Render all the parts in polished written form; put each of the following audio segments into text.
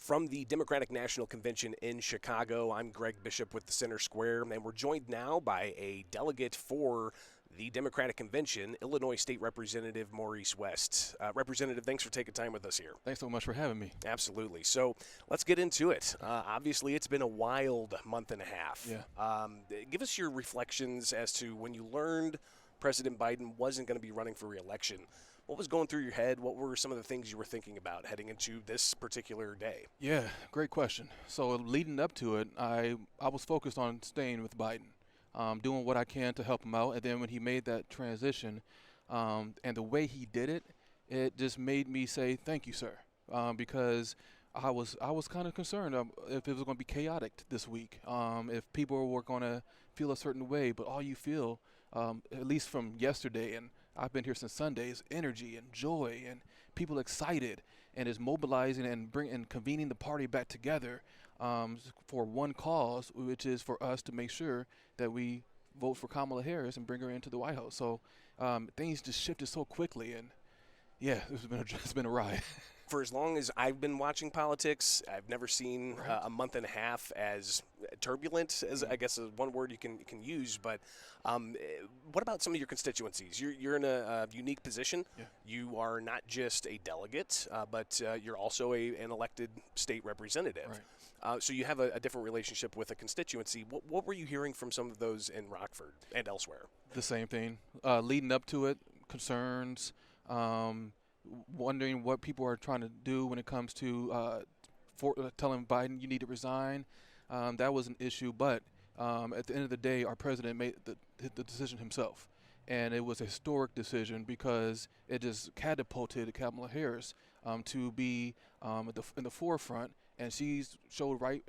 From the Democratic National Convention in Chicago, I'm Greg Bishop with the Center Square, and we're joined now by a delegate for the Democratic Convention, Illinois State Representative Maurice West. Representative, thanks for taking time with us here. Thanks so much for having me. Absolutely. So let's get into it. Obviously, it's been a wild month and a half. Yeah. Give us your reflections as to when you learned President Biden wasn't going to be running for re-election. What was going through your head? What were some of the things you were thinking about heading into this particular day? Yeah, great question. So leading up to it, I was focused on staying with Biden, doing what I can to help him out. And then when he made that transition, and the way he did it, it just made me say, thank you, sir, because I was kind of concerned if it was going to be chaotic this week, if people were going to feel a certain way. But all you feel, at least from yesterday, and I've been here since Sunday, is energy and joy and people excited, and is mobilizing and convening the party back together for one cause, which is for us to make sure that we vote for Kamala Harris and bring her into the White House. So things just shifted so quickly, and yeah, it's been a ride. For as long as I've been watching politics, I've never seen a month and a half as turbulent as I guess is one word you can use. But what about some of your constituencies? You're in a unique position. Yeah. You are not just a delegate, but you're also an elected state representative. Right. So you have a different relationship with a constituency. What were you hearing from some of those in Rockford and elsewhere? The same thing. Leading up to it, concerns. Wondering what people are trying to do when it comes to telling Biden you need to resign. That was an issue, but at the end of the day, our president made the decision himself, and it was a historic decision because it just catapulted Kamala Harris to be in the forefront, and she's showed right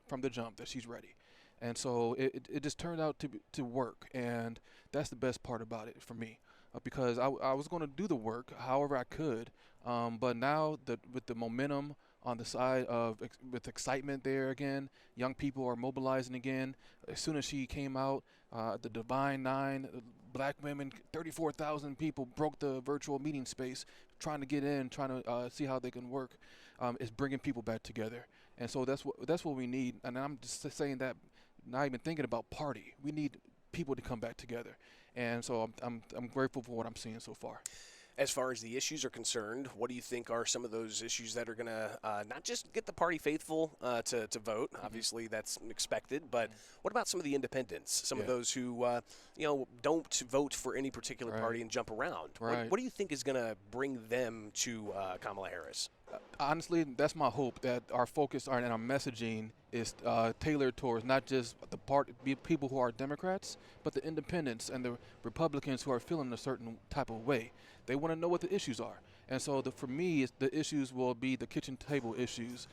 from the jump that she's ready. And so it just turned out to work, and that's the best part about it for me. Because I was going to do the work however I could, but now with the momentum on the side with excitement there again, young people are mobilizing again. As soon as she came out, the Divine Nine, black women, 34,000 people broke the virtual meeting space, trying to get in, trying to see how they can work. It's bringing people back together, and so that's what we need. And I'm just saying that, not even thinking about party. We need people to come back together. And so I'm grateful for what I'm seeing so far. As far as the issues are concerned, what do you think are some of those issues that are going to not just get the party faithful to vote? Mm-hmm. Obviously, that's expected. But what about some of the independents, some of those who don't vote for any particular party and jump around? Right. What do you think is going to bring them to Kamala Harris? Honestly, that's my hope, that our focus and our messaging is tailored towards not just the people who are Democrats, but the independents and the Republicans who are feeling a certain type of way. They want to know what the issues are. And so for me, the issues will be the kitchen table issues,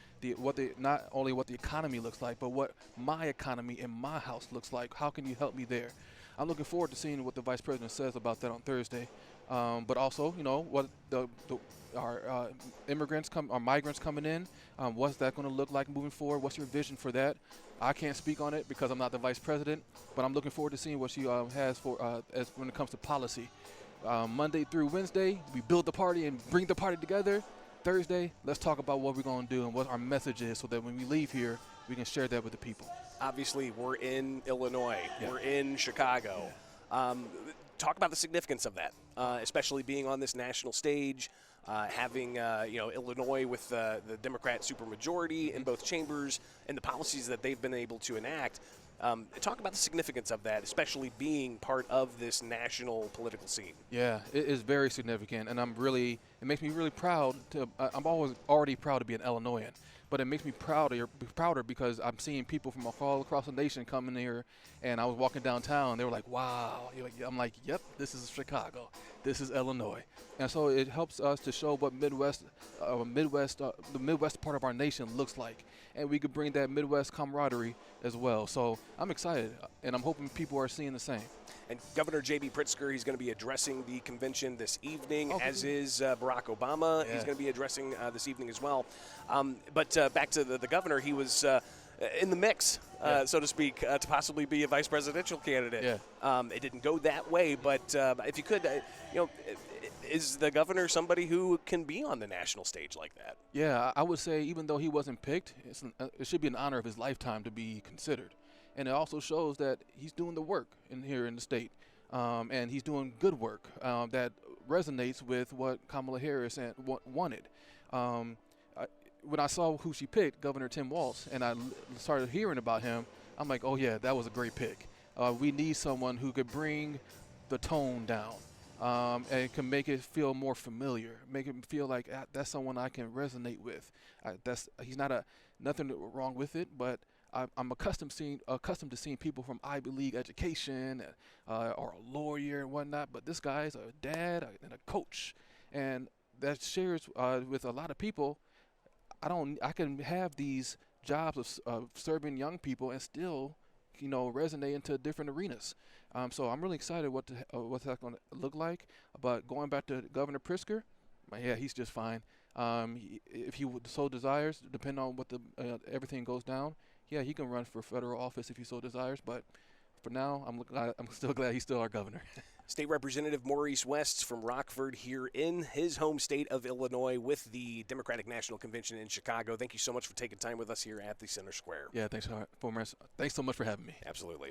not only what the economy looks like, but what my economy in my house looks like. How can you help me there? I'm looking forward to seeing what the Vice President says about that on Thursday. But also, what our migrants coming in, what's that going to look like moving forward? What's your vision for that? I can't speak on it because I'm not the Vice President, but I'm looking forward to seeing what she has for as when it comes to policy. Monday through Wednesday, we build the party and bring the party together. Thursday, let's talk about what we're going to do and what our message is, so that when we leave here, we can share that with the people. Obviously, we're in Illinois. Yeah. We're in Chicago. Yeah. Talk about the significance of that, especially being on this national stage, having Illinois with the Democrat supermajority in both chambers and the policies that they've been able to enact. Talk about the significance of that, especially being part of this national political scene. Yeah, it is very significant, and it makes me really proud. I'm already proud to be an Illinoisan, but it makes me prouder because I'm seeing people from all across the nation come in here. And I was walking downtown, and they were like, wow. I'm like, yep, this is Chicago. This is Illinois. And so it helps us to show what the Midwest part of our nation looks like. And we could bring that Midwest camaraderie as well. So I'm excited, and I'm hoping people are seeing the same. And Governor J.B. Pritzker, he's going to be addressing the convention this evening, as is Barack Obama. Yeah. He's going to be addressing this evening as well. But back to the governor, he was in the mix, so to speak, to possibly be a vice presidential candidate. Yeah. It didn't go that way, but if you could, is the governor somebody who can be on the national stage like that? Yeah, I would say even though he wasn't picked, it should be an honor of his lifetime to be considered. And it also shows that he's doing the work here in the state, and he's doing good work that resonates with what Kamala Harris wanted. When I saw who she picked, Governor Tim Walz, and I started hearing about him, I'm like, oh yeah, that was a great pick. We need someone who could bring the tone down and can make it feel more familiar, make it feel like that's someone I can resonate with. He's not nothing wrong with it, but I'm accustomed to seeing people from Ivy League education or a lawyer and whatnot, but this guy's a dad and a coach, and that shares with a lot of people. I can have these jobs of serving young people and still, resonate into different arenas. So I'm really excited what's that going to look like. But going back to Governor Pritzker, yeah, he's just fine. If he so desires, depending on what everything goes down, yeah, he can run for federal office if he so desires. But for now, I'm still glad he's still our governor. State Representative Maurice West from Rockford here in his home state of Illinois with the Democratic National Convention in Chicago. Thank you so much for taking time with us here at the Center Square. Yeah, thanks so much for having me. Absolutely.